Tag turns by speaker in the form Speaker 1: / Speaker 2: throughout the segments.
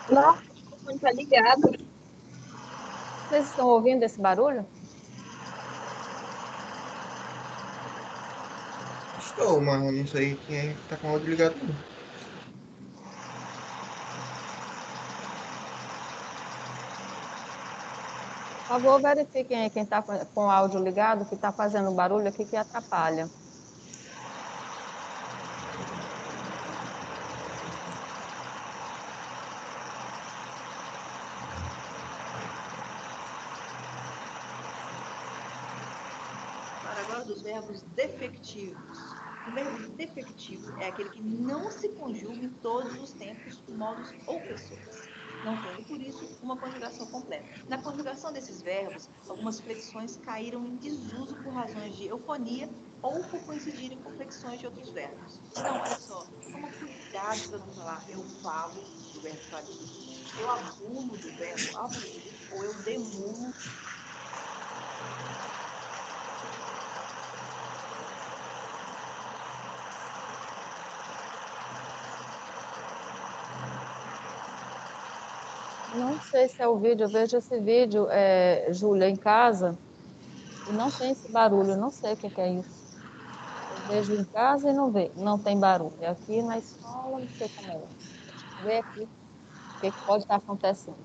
Speaker 1: Nossa, o microfone tá ligado.
Speaker 2: Vocês estão ouvindo esse barulho?
Speaker 3: Estou, mas eu não sei quem é que tá com o áudio ligado, não.
Speaker 2: Por favor, verifiquem aí quem está com o áudio ligado, que está fazendo barulho aqui que atrapalha.
Speaker 4: Para agora dos verbos defectivos. O verbo defectivo é aquele que não se conjuga em todos os tempos, modos ou pessoas, não tendo, por isso, uma conjugação completa. Na conjugação desses verbos, algumas flexões caíram em desuso por razões de eufonia ou por coincidirem com flexões de outros verbos. Então, olha só, toma cuidado para não falar eu falo do verbo falir, eu abulo do verbo abulir, ou eu demulo.
Speaker 2: Não sei se é o vídeo, eu vejo esse vídeo, Júlia, em casa, e não tem esse barulho, não sei o que é isso. Eu vejo em casa e não tem barulho. Aqui na escola, não sei como é. Deixa eu ver aqui o que pode estar acontecendo.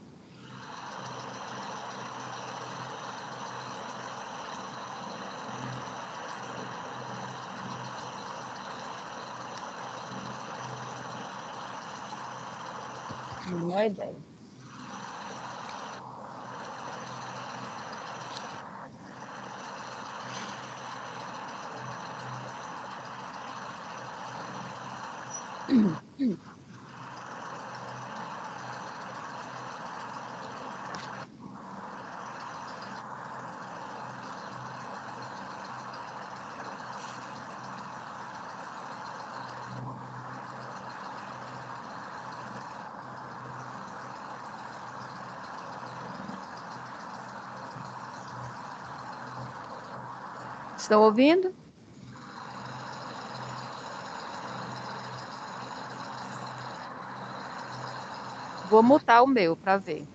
Speaker 2: Não é ideia. Estão ouvindo? Vou mutar o meu para ver.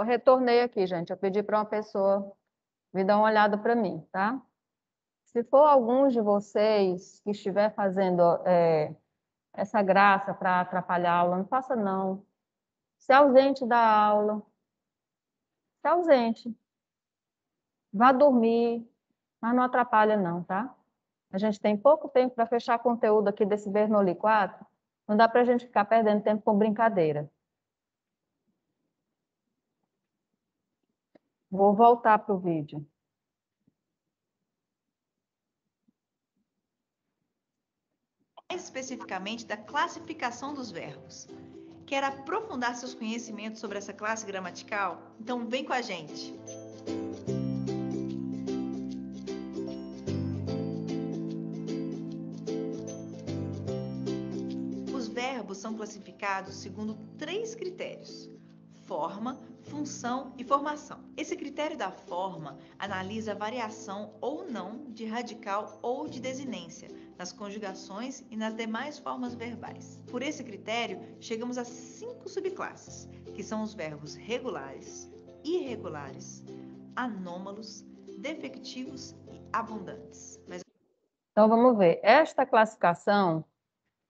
Speaker 2: Retornei aqui, gente. Eu pedi para uma pessoa vir dar uma olhada para mim, tá? Se for algum de vocês que estiver fazendo essa graça para atrapalhar a aula, não faça não. Se ausente da aula. Se ausente. Vá dormir, mas não atrapalha não, tá? A gente tem pouco tempo para fechar conteúdo aqui desse Bernoulli 4. Não dá para a gente ficar perdendo tempo com brincadeira. Vou voltar para o vídeo.
Speaker 4: Mais especificamente da classificação dos verbos. Quer aprofundar seus conhecimentos sobre essa classe gramatical? Então vem com a gente! Os verbos são classificados segundo 3 critérios: forma, função e formação. Esse critério da forma analisa a variação ou não de radical ou de desinência nas conjugações e nas demais formas verbais. Por esse critério, chegamos a 5 subclasses, que são os verbos regulares, irregulares, anômalos, defectivos e abundantes.
Speaker 2: Então, vamos ver. Esta classificação,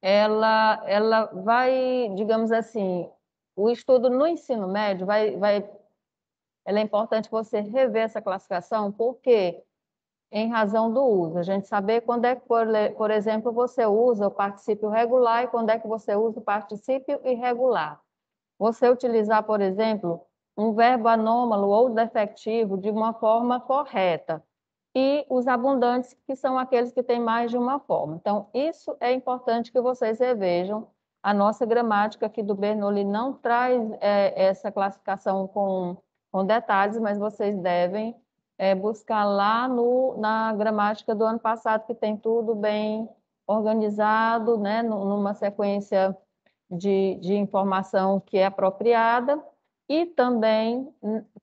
Speaker 2: ela vai, digamos assim, o estudo no ensino médio ela é importante você rever essa classificação, porque em razão do uso, a gente saber quando é que, por exemplo, você usa o particípio regular e quando é que você usa o particípio irregular. Você utilizar, por exemplo, um verbo anômalo ou defectivo de uma forma correta e os abundantes, que são aqueles que têm mais de uma forma. Então, isso é importante que vocês revejam. A nossa gramática aqui do Bernoulli não traz essa classificação com detalhes, mas vocês devem buscar lá na gramática do ano passado, que tem tudo bem organizado, né, numa sequência de informação que é apropriada e também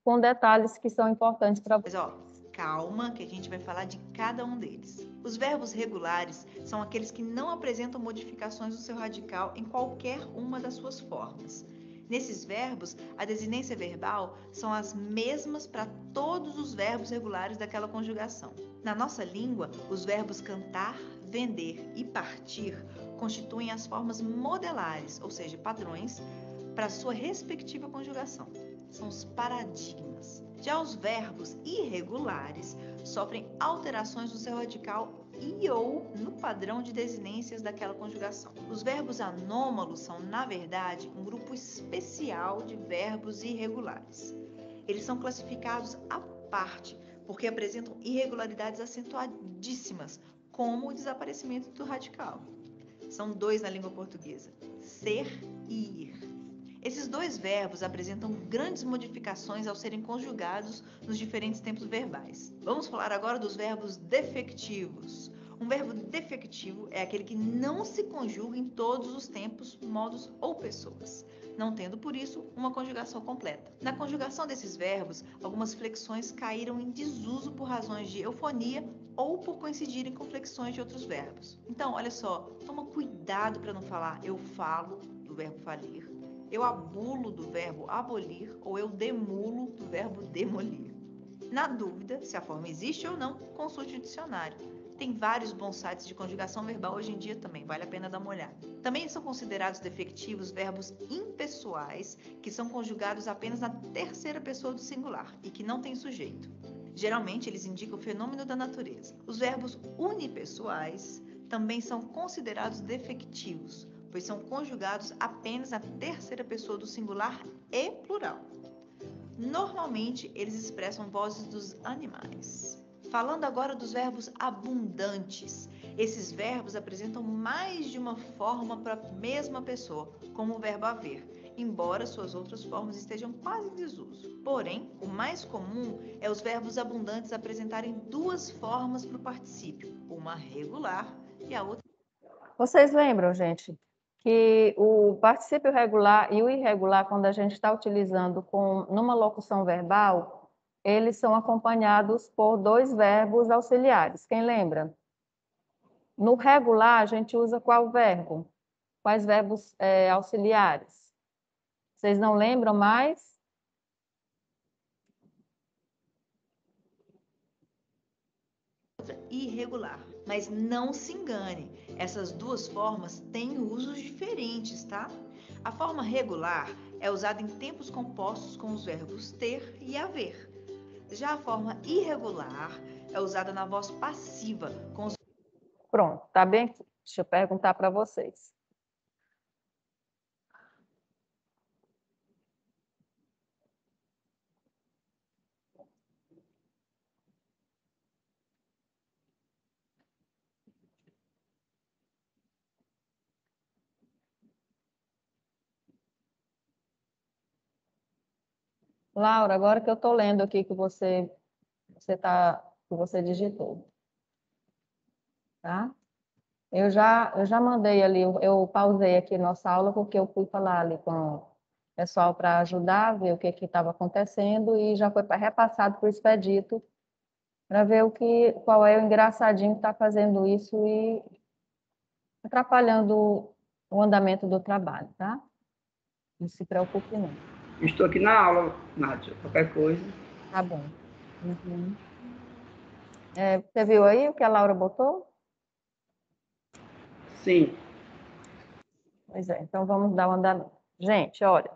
Speaker 2: com detalhes que são importantes para vocês.
Speaker 4: Calma, que a gente vai falar de cada um deles. Os verbos regulares são aqueles que não apresentam modificações no seu radical em qualquer uma das suas formas. Nesses verbos, a desinência verbal são as mesmas para todos os verbos regulares daquela conjugação. Na nossa língua, os verbos cantar, vender e partir constituem as formas modelares, ou seja, padrões, para sua respectiva conjugação. São os paradigmas. Já os verbos irregulares sofrem alterações no seu radical e ou no padrão de desinências daquela conjugação. Os verbos anômalos são, na verdade, um grupo especial de verbos irregulares. Eles são classificados à parte, porque apresentam irregularidades acentuadíssimas, como o desaparecimento do radical. São 2 na língua portuguesa: ser e ir. Esses 2 verbos apresentam grandes modificações ao serem conjugados nos diferentes tempos verbais. Vamos falar agora dos verbos defectivos. Um verbo defectivo é aquele que não se conjuga em todos os tempos, modos ou pessoas, não tendo, por isso, uma conjugação completa. Na conjugação desses verbos, algumas flexões caíram em desuso por razões de eufonia ou por coincidirem com flexões de outros verbos. Então, olha só, toma cuidado para não falar eu falo do verbo falir, eu abulo do verbo abolir ou eu demulo do verbo demolir. Na dúvida, se a forma existe ou não, consulte o dicionário. Tem vários bons sites de conjugação verbal hoje em dia também, vale a pena dar uma olhada. Também são considerados defectivos verbos impessoais, que são conjugados apenas na terceira pessoa do singular e que não têm sujeito. Geralmente, eles indicam o fenômeno da natureza. Os verbos unipessoais também são considerados defectivos, pois são conjugados apenas na terceira pessoa do singular e plural. Normalmente, eles expressam vozes dos animais. Falando agora dos verbos abundantes. Esses verbos apresentam mais de uma forma para a mesma pessoa, como o verbo haver, embora suas outras formas estejam quase em desuso. Porém, o mais comum é os verbos abundantes apresentarem 2 formas para o particípio, uma regular e a outra...
Speaker 2: Vocês lembram, gente, que o particípio regular e o irregular, quando a gente está utilizando numa locução verbal, eles são acompanhados por 2 verbos auxiliares. Quem lembra? No regular, a gente usa qual verbo? Quais verbos auxiliares? Vocês não lembram mais?
Speaker 4: irregular. Mas não se engane, essas duas formas têm usos diferentes, tá? A forma regular é usada em tempos compostos com os verbos ter e haver. Já a forma irregular é usada na voz passiva com os...
Speaker 2: Pronto, tá bem aqui. Deixa eu perguntar para vocês. Laura, agora que eu estou lendo aqui que que você digitou, tá? Eu já mandei ali, eu pausei aqui nossa aula porque eu fui falar ali com o pessoal para ajudar a ver o que estava acontecendo e já foi repassado para o expedito para ver qual é o engraçadinho que está fazendo isso e atrapalhando o andamento do trabalho, tá? Não se preocupe não.
Speaker 5: Estou aqui na aula, Nádia. Qualquer coisa.
Speaker 2: Tá bom. Uhum. Você viu aí o que a Laura botou?
Speaker 5: Sim.
Speaker 2: Pois é, então vamos dar um andamento. Gente, olha,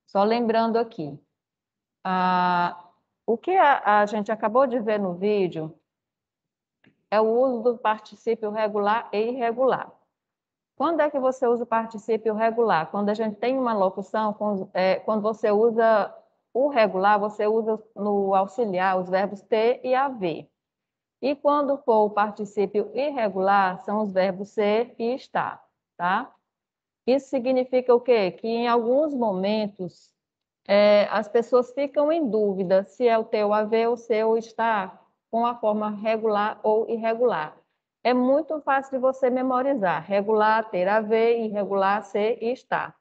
Speaker 2: só lembrando aqui, o que a gente acabou de ver no vídeo é o uso do particípio regular e irregular. Quando é que você usa o particípio regular? Quando a gente tem uma locução, quando você usa o regular, você usa no auxiliar os verbos ter e haver. E quando for o particípio irregular, são os verbos ser e estar, tá? Isso significa o quê? Que em alguns momentos as pessoas ficam em dúvida se é o ter ou haver ou ser ou estar com a forma regular ou irregular. É muito fácil de você memorizar. Regular, ter, haver, irregular, ser e estar.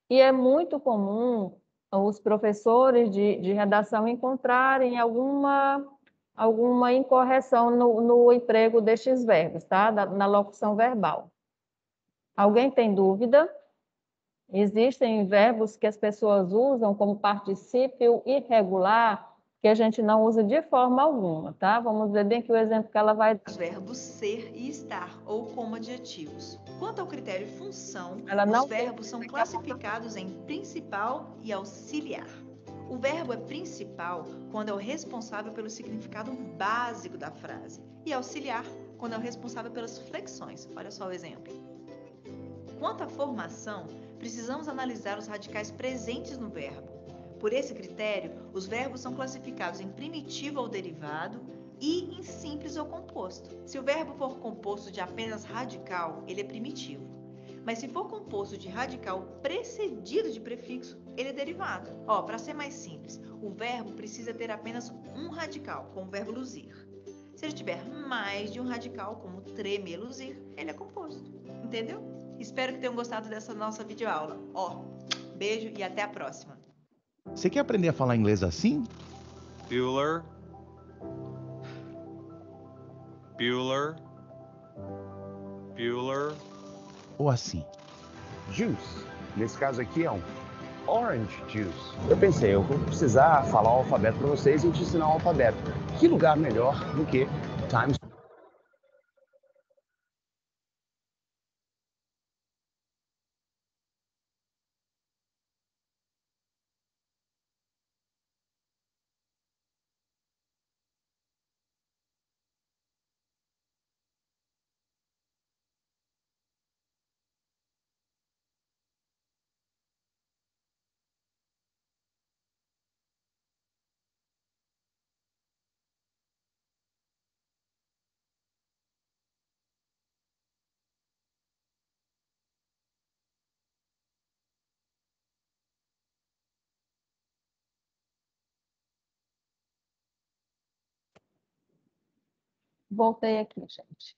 Speaker 2: E é muito comum os professores de redação encontrarem alguma incorreção no emprego destes verbos, tá? Na locução verbal. Alguém tem dúvida? Existem verbos que as pessoas usam como particípio irregular que a gente não usa de forma alguma, tá? Vamos ver bem aqui o exemplo que ela vai dar.
Speaker 4: Os verbos ser e estar, ou como adjetivos. Quanto ao critério função,
Speaker 2: Não
Speaker 4: os verbos são classificados em principal e auxiliar. O verbo é principal quando é o responsável pelo significado básico da frase, e auxiliar quando é o responsável pelas flexões. Olha só o exemplo. Quanto à formação, precisamos analisar os radicais presentes no verbo. Por esse critério, os verbos são classificados em primitivo ou derivado e em simples ou composto. Se o verbo for composto de apenas radical, ele é primitivo. Mas se for composto de radical precedido de prefixo, ele é derivado. Para ser mais simples, o verbo precisa ter apenas um radical, como o verbo luzir. Se ele tiver mais de um radical, como tremer, luzir, ele é composto. Entendeu? Espero que tenham gostado dessa nossa videoaula. Beijo e até a próxima.
Speaker 6: Você quer aprender a falar inglês assim?
Speaker 7: Bueller. Bueller. Bueller.
Speaker 6: Ou assim?
Speaker 8: Juice. Nesse caso aqui é um orange juice. Eu pensei, eu vou precisar falar o alfabeto para vocês e te ensinar o alfabeto. Que lugar melhor do que Times
Speaker 2: Voltei aqui, gente.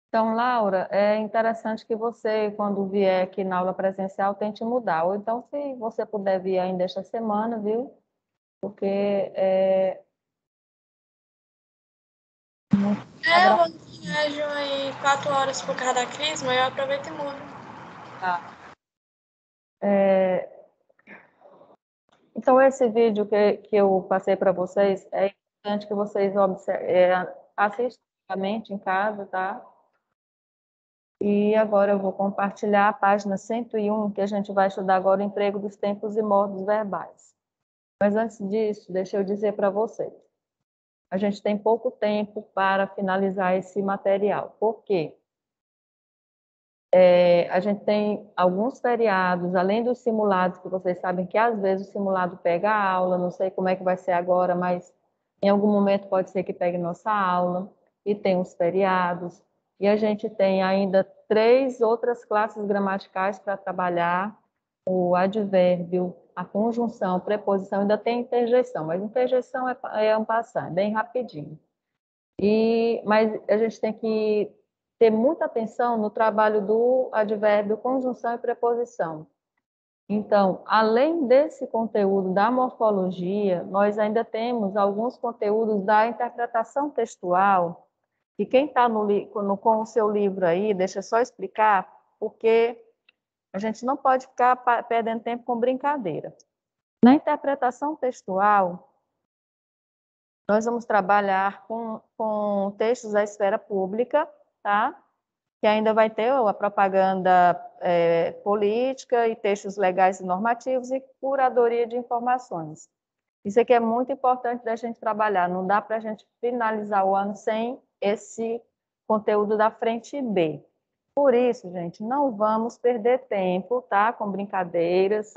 Speaker 2: Então, Laura, é interessante que você, quando vier aqui na aula presencial, tente mudar. Ou então, se você puder vir ainda esta semana, viu? Porque
Speaker 9: Eu vou viajo aí 4 horas por causa da crisma, eu aproveito e mudo.
Speaker 2: Então, esse vídeo que eu passei para vocês, é importante que vocês assistam novamente em casa, tá? E agora eu vou compartilhar a página 101, que a gente vai estudar agora o emprego dos tempos e modos verbais. Mas antes disso, deixa eu dizer para vocês. A gente tem pouco tempo para finalizar esse material. Por quê? A gente tem alguns feriados, além dos simulados, que vocês sabem que às vezes o simulado pega a aula, não sei como é que vai ser agora, mas em algum momento pode ser que pegue nossa aula, e tem os feriados, e a gente tem ainda 3 outras classes gramaticais para trabalhar, o advérbio, a conjunção, a preposição, ainda tem interjeição, mas interjeição é um passant, bem rapidinho. Mas a gente tem que ter muita atenção no trabalho do advérbio, conjunção e preposição. Então, além desse conteúdo da morfologia, nós ainda temos alguns conteúdos da interpretação textual, e quem está com o seu livro aí, deixa eu só explicar, porque a gente não pode ficar perdendo tempo com brincadeira. Na interpretação textual, nós vamos trabalhar com textos da esfera pública, tá? Que ainda vai ter a propaganda política e textos legais e normativos e curadoria de informações. Isso aqui é muito importante da gente trabalhar, não dá para a gente finalizar o ano sem esse conteúdo da frente B. Por isso, gente, não vamos perder tempo, tá? Com brincadeiras.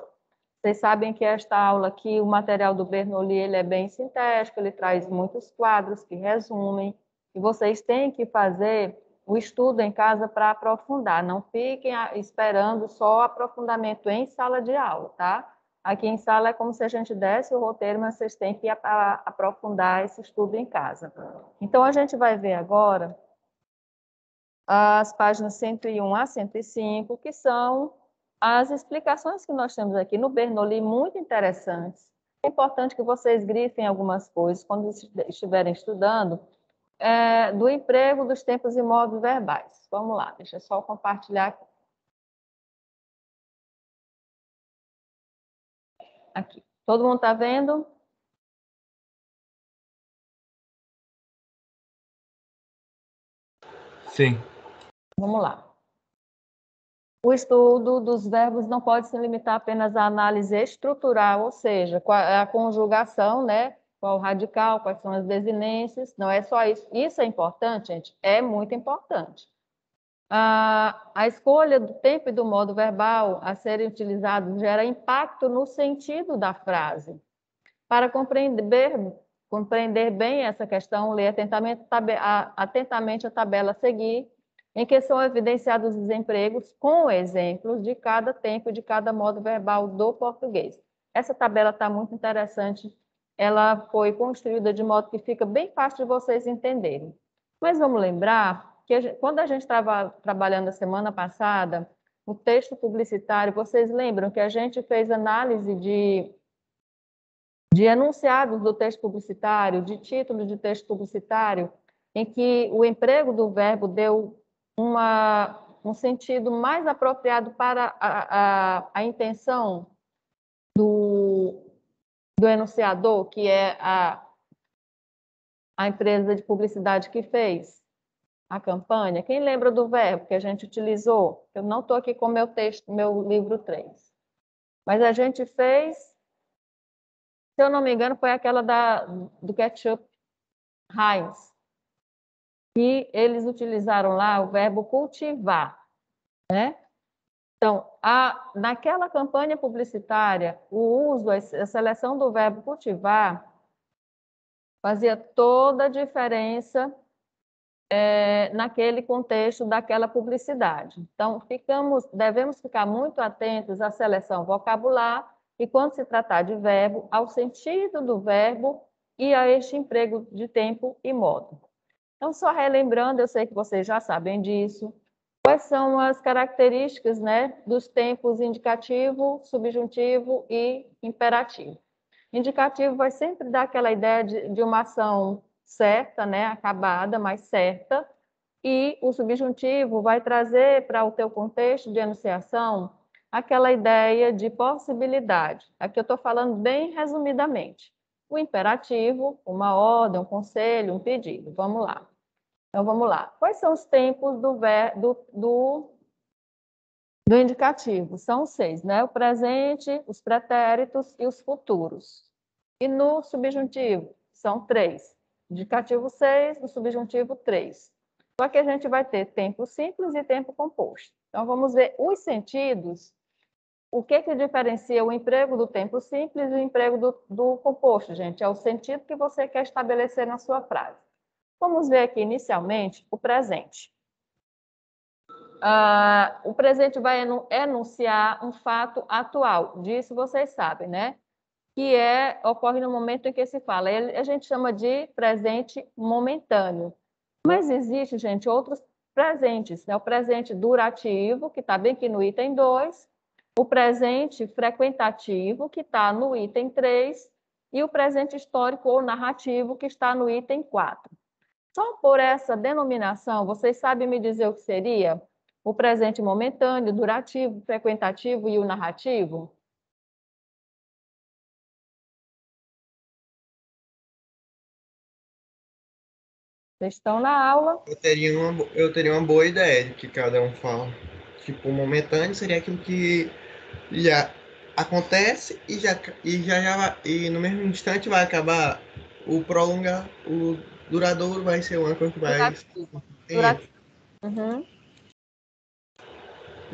Speaker 2: Vocês sabem que esta aula aqui, o material do Bernoulli, ele é bem sintético, ele traz muitos quadros que resumem, e vocês têm que fazer o estudo em casa para aprofundar, não fiquem esperando só aprofundamento em sala de aula, tá? Aqui em sala é como se a gente desse o roteiro, mas vocês têm que aprofundar esse estudo em casa. Então, a gente vai ver agora as páginas 101 a 105, que são as explicações que nós temos aqui no Bernoulli, muito interessantes. É importante que vocês grifem algumas coisas quando estiverem estudando, do emprego dos tempos e modos verbais. Vamos lá, deixa eu só compartilhar aqui. Aqui. Todo mundo está vendo?
Speaker 3: Sim.
Speaker 2: Vamos lá. O estudo dos verbos não pode se limitar apenas à análise estrutural, ou seja, a conjugação, né? Qual o radical, quais são as desinências, não é só isso. Isso é importante, gente? É muito importante. A escolha do tempo e do modo verbal a serem utilizados gera impacto no sentido da frase. Para compreender bem essa questão, leia atentamente a tabela a seguir, em que são evidenciados os empregos com exemplos de cada tempo e de cada modo verbal do português. Essa tabela está muito interessante, ela foi construída de modo que fica bem fácil de vocês entenderem. Mas vamos lembrar que quando a gente estava trabalhando a semana passada, o texto publicitário, vocês lembram que a gente fez análise de enunciados do texto publicitário, de título de texto publicitário, em que o emprego do verbo deu um sentido mais apropriado para a intenção do enunciador, que é a empresa de publicidade que fez a campanha. Quem lembra do verbo que a gente utilizou? Eu não estou aqui com meu texto, meu livro 3. Mas a gente fez, se eu não me engano, foi aquela do ketchup Heinz, que eles utilizaram lá o verbo cultivar, né? Então, naquela campanha publicitária, o uso, a seleção do verbo cultivar fazia toda a diferença naquele contexto daquela publicidade. Então, devemos ficar muito atentos à seleção vocabular e, quando se tratar de verbo, ao sentido do verbo e a este emprego de tempo e modo. Então, só relembrando, eu sei que vocês já sabem disso, quais são as características, né, dos tempos indicativo, subjuntivo e imperativo. Indicativo vai sempre dar aquela ideia de uma ação certa, né, acabada, mas certa, e o subjuntivo vai trazer para o teu contexto de enunciação aquela ideia de possibilidade. Aqui eu estou falando bem resumidamente. O imperativo, uma ordem, um conselho, um pedido. Vamos lá. Então, vamos lá. Quais são os tempos do indicativo? São 6, né? O presente, os pretéritos e os futuros. E no subjuntivo, são 3. Indicativo 6, no subjuntivo 3. Só que a gente vai ter tempo simples e tempo composto. Então, vamos ver os sentidos. O que diferencia o emprego do tempo simples e o emprego do composto, gente? É o sentido que você quer estabelecer na sua frase. Vamos ver aqui, inicialmente, o presente. O presente vai enunciar um fato atual. Disso vocês sabem, né? Que ocorre no momento em que se fala. A gente chama de presente momentâneo. Mas existe, gente, outros presentes, né? O presente durativo, que está bem aqui no item 2, o presente frequentativo, que está no item 3, e o presente histórico ou narrativo, que está no item 4. Só por essa denominação, vocês sabem me dizer o que seria o presente momentâneo, durativo, frequentativo e o narrativo? Vocês estão na aula?
Speaker 3: Eu teria uma boa ideia de que cada um fala. Tipo, o momentâneo seria aquilo que já acontece e no mesmo instante vai acabar. O prolongar, o duradouro vai ser uma coisa que vai.
Speaker 2: Durativo. Uhum.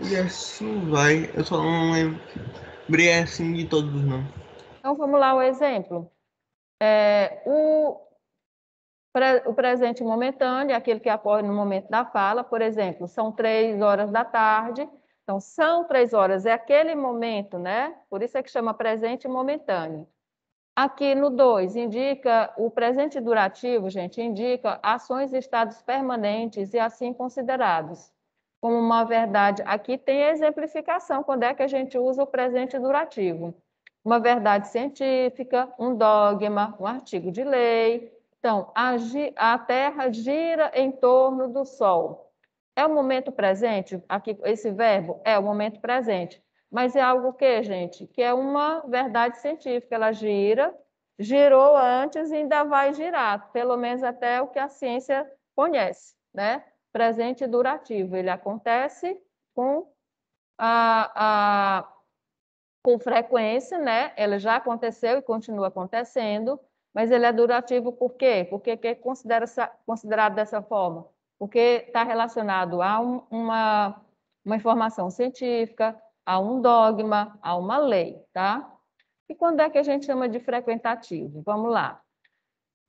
Speaker 3: E assim vai. Eu só não lembrei assim de todos os nomes.
Speaker 2: Então, vamos lá o exemplo. O presente momentâneo é aquele que ocorre no momento da fala. Por exemplo, são 3 horas da tarde. Então, são 3 horas, é aquele momento, né? Por isso é que chama presente momentâneo. Aqui no 2, indica o presente durativo, gente, indica ações e estados permanentes e assim considerados como uma verdade. Aqui tem a exemplificação, quando é que a gente usa o presente durativo. Uma verdade científica, um dogma, um artigo de lei. Então, a Terra gira em torno do Sol. É o momento presente? Aqui, esse verbo é o momento presente. Mas é algo que, gente? Que é uma verdade científica. Ela girou antes e ainda vai girar, pelo menos até o que a ciência conhece, né? Presente durativo. Ele acontece com frequência, né? Ele já aconteceu e continua acontecendo, mas ele é durativo por quê? Porque é considerado dessa forma? Porque está relacionado a uma informação científica, a um dogma, a uma lei, tá? E quando é que a gente chama de frequentativo? Vamos lá.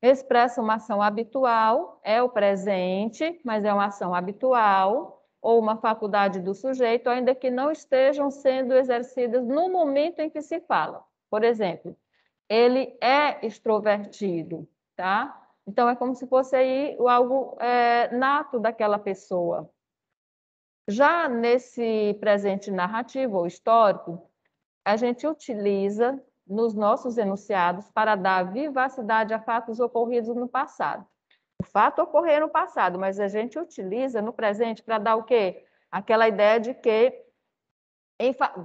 Speaker 2: Expressa uma ação habitual, é o presente, mas é uma ação habitual, ou uma faculdade do sujeito, ainda que não estejam sendo exercidas no momento em que se fala. Por exemplo, ele é extrovertido, tá? Então, é como se fosse aí algo nato daquela pessoa. Já nesse presente narrativo ou histórico, a gente utiliza nos nossos enunciados para dar vivacidade a fatos ocorridos no passado. O fato ocorreu no passado, mas a gente utiliza no presente para dar o quê? Aquela ideia de que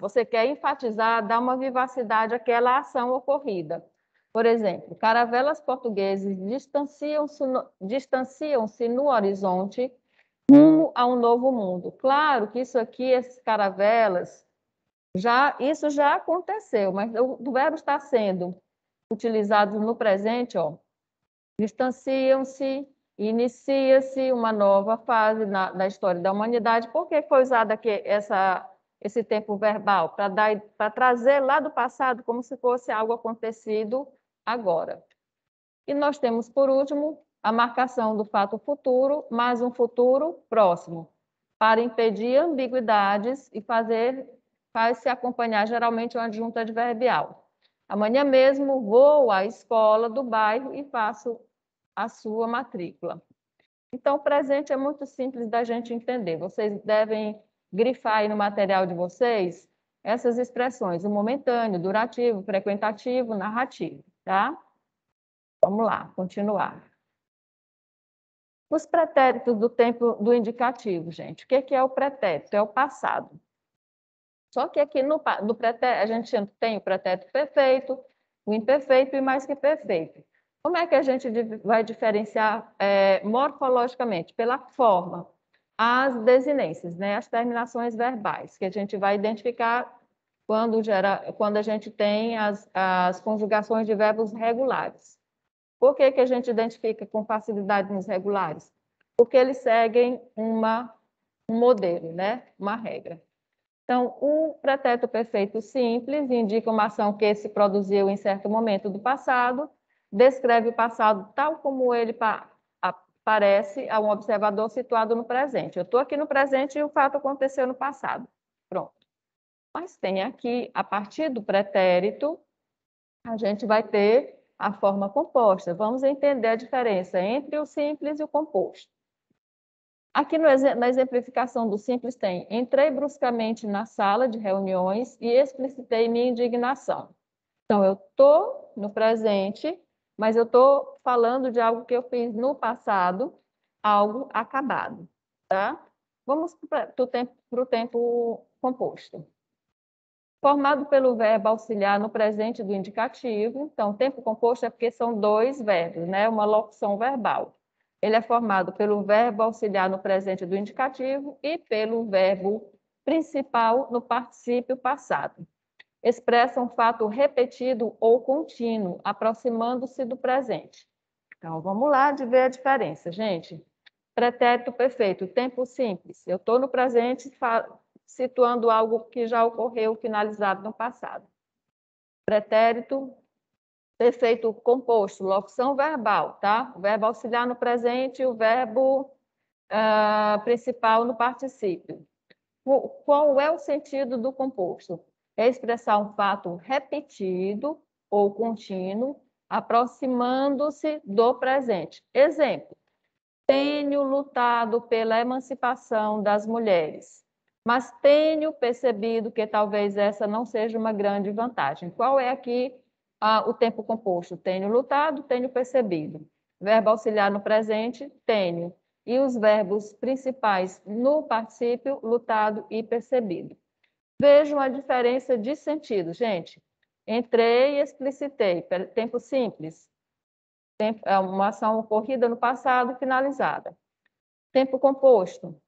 Speaker 2: você quer enfatizar, dar uma vivacidade àquela ação ocorrida. Por exemplo, caravelas portugueses distanciam-se no horizonte rumo a um novo mundo. Claro que isso aqui, esses caravelas, isso já aconteceu, mas o verbo está sendo utilizado no presente, ó. Distanciam-se, inicia-se uma nova fase da história da humanidade. Por que foi usado aqui esse tempo verbal? Para trazer lá do passado como se fosse algo acontecido agora. E nós temos, por último, a marcação do fato futuro, mais um futuro próximo, para impedir ambiguidades e faz-se acompanhar geralmente uma adjunta adverbial. Amanhã mesmo vou à escola do bairro e faço a sua matrícula. Então, o presente é muito simples da gente entender. Vocês devem grifar aí no material de vocês essas expressões, o momentâneo, durativo, frequentativo, narrativo, tá? Vamos lá, continuar. Os pretéritos do tempo do indicativo, gente. O que é o pretérito? É o passado. Só que aqui no pretérito, a gente tem o pretérito perfeito, o imperfeito e mais que perfeito. Como é que a gente vai diferenciar morfologicamente? Pela forma. As desinências, né? As terminações verbais, que a gente vai identificar quando a gente tem as conjugações de verbos regulares. Por que a gente identifica com facilidade nos regulares? Porque eles seguem um modelo, né? Uma regra. Então, o pretérito perfeito simples indica uma ação que se produziu em certo momento do passado, descreve o passado tal como ele aparece a um observador situado no presente. Eu estou aqui no presente e o fato aconteceu no passado. Pronto. Mas tem aqui, a partir do pretérito, a gente vai ter a forma composta. Vamos entender a diferença entre o simples e o composto. Aqui na exemplificação do simples tem: entrei bruscamente na sala de reuniões e explicitei minha indignação. Então, eu estou no presente, mas eu estou falando de algo que eu fiz no passado, algo acabado, tá? Vamos para o tempo composto. Formado pelo verbo auxiliar no presente do indicativo. Então, tempo composto é porque são dois verbos, né? Uma locução verbal. Ele é formado pelo verbo auxiliar no presente do indicativo e pelo verbo principal no particípio passado. Expressa um fato repetido ou contínuo, aproximando-se do presente. Então, vamos lá de ver a diferença, gente. Pretérito perfeito, tempo simples. Eu estou no presente situando algo que já ocorreu, finalizado no passado. Pretérito perfeito composto, locução verbal, tá? O verbo auxiliar no presente e o verbo principal no particípio. Qual é o sentido do composto? É expressar um fato repetido ou contínuo, aproximando-se do presente. Exemplo: tenho lutado pela emancipação das mulheres, mas tenho percebido que talvez essa não seja uma grande vantagem. Qual é aqui o tempo composto? Tenho lutado, tenho percebido. Verbo auxiliar no presente, tenho. E os verbos principais no particípio, lutado e percebido. Vejam a diferença de sentido, gente. Entrei e explicitei. Tempo simples. É uma ação ocorrida no passado e finalizada. Tempo composto.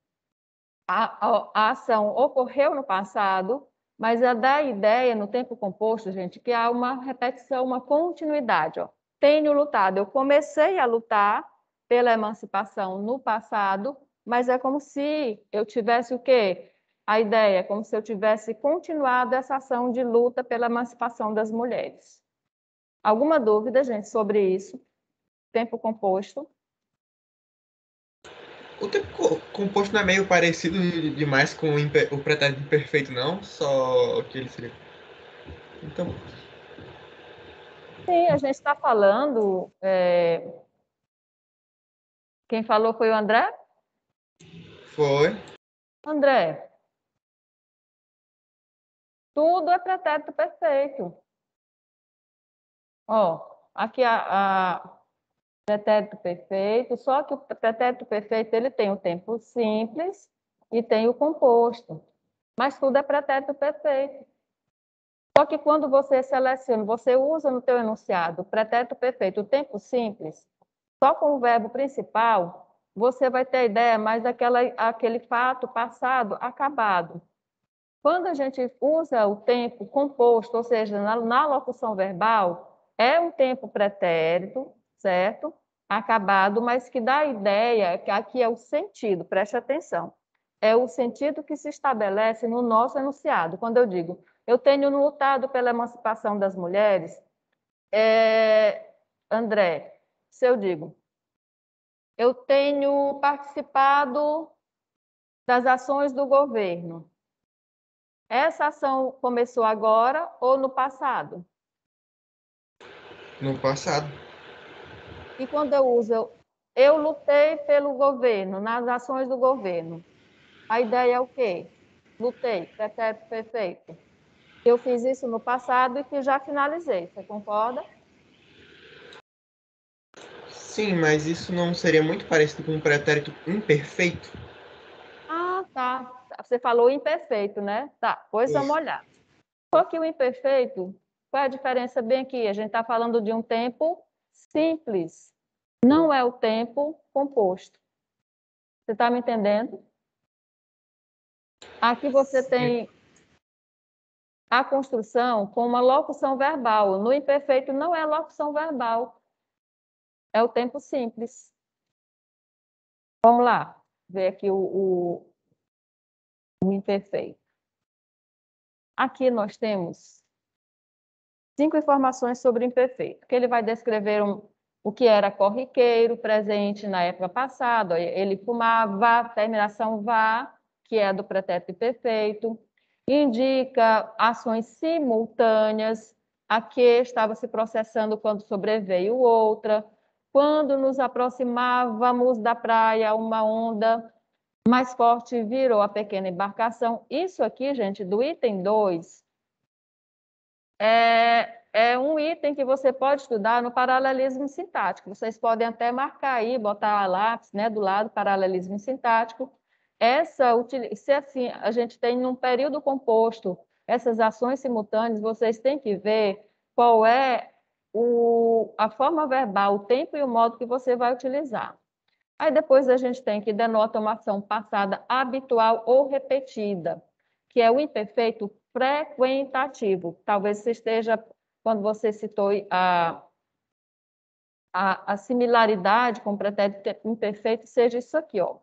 Speaker 2: A ação ocorreu no passado, mas dá a ideia no tempo composto, gente, que há uma repetição, uma continuidade. Ó. Tenho lutado. Eu comecei a lutar pela emancipação no passado, mas é como se eu tivesse o quê? A ideia é como se eu tivesse continuado essa ação de luta pela emancipação das mulheres. Alguma dúvida, gente, sobre isso? Tempo composto.
Speaker 3: O tempo composto não é meio parecido demais com o pretérito imperfeito, não? Só que ele seria... Então...
Speaker 2: Sim, a gente está falando... Quem falou foi o André?
Speaker 3: Foi.
Speaker 2: André, tudo é pretérito perfeito. Ó, aqui pretérito perfeito, só que o pretérito perfeito ele tem o tempo simples e tem o composto, mas tudo é pretérito perfeito. Só que quando você seleciona, você usa no teu enunciado o pretérito perfeito, o tempo simples, só com o verbo principal, você vai ter a ideia mais daquele fato passado acabado. Quando a gente usa o tempo composto, ou seja, na locução verbal, é um tempo pretérito, certo? Acabado, mas que dá a ideia que aqui é o sentido, preste atenção. É o sentido que se estabelece no nosso enunciado. Quando eu digo, eu tenho lutado pela emancipação das mulheres, André, se eu digo, eu tenho participado das ações do governo. Essa ação começou agora ou no passado?
Speaker 3: No passado.
Speaker 2: E quando eu uso eu lutei pelo governo, nas ações do governo. A ideia é o quê? Lutei, pretérito perfeito. Eu fiz isso no passado e que já finalizei. Você concorda?
Speaker 3: Sim, mas isso não seria muito parecido com um pretérito imperfeito?
Speaker 2: Ah, tá. Você falou imperfeito, né? Tá, pois vamos olhar. Só que o imperfeito, qual é a diferença bem aqui? A gente está falando de um tempo simples. Não é o tempo composto. Você está me entendendo? Aqui você tem a construção com uma locução verbal. No imperfeito não é locução verbal, é o tempo simples. Vamos lá, ver aqui o imperfeito. Aqui nós temos 5 informações sobre o imperfeito, que ele vai descrever o que era corriqueiro, presente na época passada, ele fumava, terminação vá, que é do pretérito imperfeito, indica ações simultâneas, a que estava se processando quando sobreveio outra, quando nos aproximávamos da praia, uma onda mais forte virou a pequena embarcação. Isso aqui, gente, do item 2, é um item que você pode estudar no paralelismo sintático. Vocês podem até marcar aí, botar a lápis, né, do lado, paralelismo sintático. Se assim, a gente tem num período composto essas ações simultâneas, vocês têm que ver qual é a forma verbal, o tempo e o modo que você vai utilizar. Aí depois a gente tem que denota uma ação passada habitual ou repetida, que é o imperfeito frequentativo. Talvez você esteja, quando você citou a similaridade com o pretérito imperfeito, seja isso aqui, ó.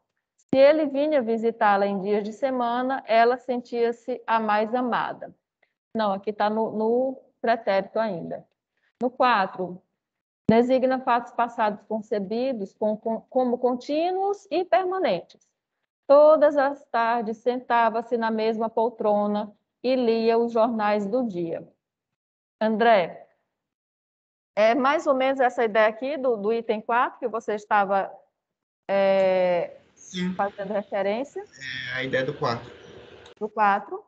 Speaker 2: Se ele vinha visitá-la em dias de semana, ela sentia-se a mais amada. Não, aqui está no pretérito ainda. No 4, designa fatos passados concebidos como contínuos e permanentes. Todas as tardes sentava-se na mesma poltrona e lia os jornais do dia. André, é mais ou menos essa ideia aqui do item 4 que você estava
Speaker 3: Sim,
Speaker 2: fazendo referência,
Speaker 3: é a ideia do 4.
Speaker 2: do 4.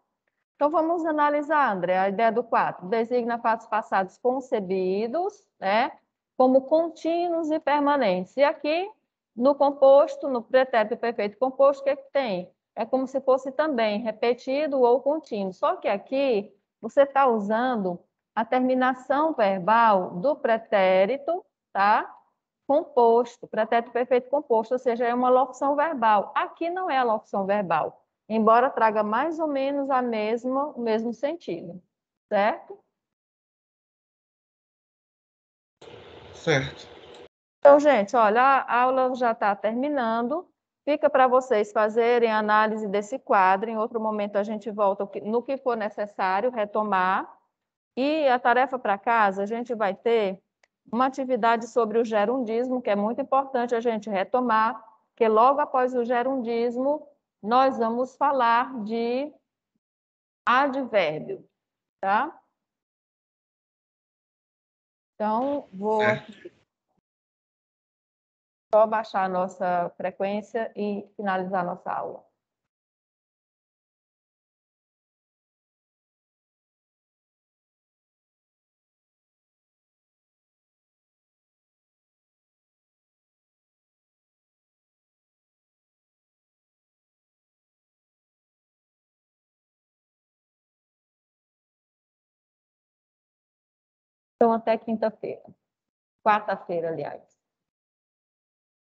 Speaker 2: Então, vamos analisar, André, a ideia do 4. Designa fatos passados concebidos, né, como contínuos e permanentes. E aqui, no composto, no pretérito perfeito composto, o que é que tem? É como se fosse também repetido ou contínuo. Só que aqui, você está usando a terminação verbal do pretérito, tá? Composto, pretérito perfeito composto, ou seja, é uma locução verbal. Aqui não é a locução verbal, embora traga mais ou menos o mesmo sentido, certo?
Speaker 3: Certo.
Speaker 2: Então, gente, olha, a aula já está terminando. Fica para vocês fazerem análise desse quadro. Em outro momento, a gente volta no que for necessário, retomar. E a tarefa para casa, a gente vai ter uma atividade sobre o gerundismo, que é muito importante a gente retomar, que logo após o gerundismo, nós vamos falar de advérbio, tá? Então, vou
Speaker 3: Certo.
Speaker 2: aqui só baixar a nossa frequência e finalizar a nossa aula. Então, até quinta-feira. Quarta-feira, aliás.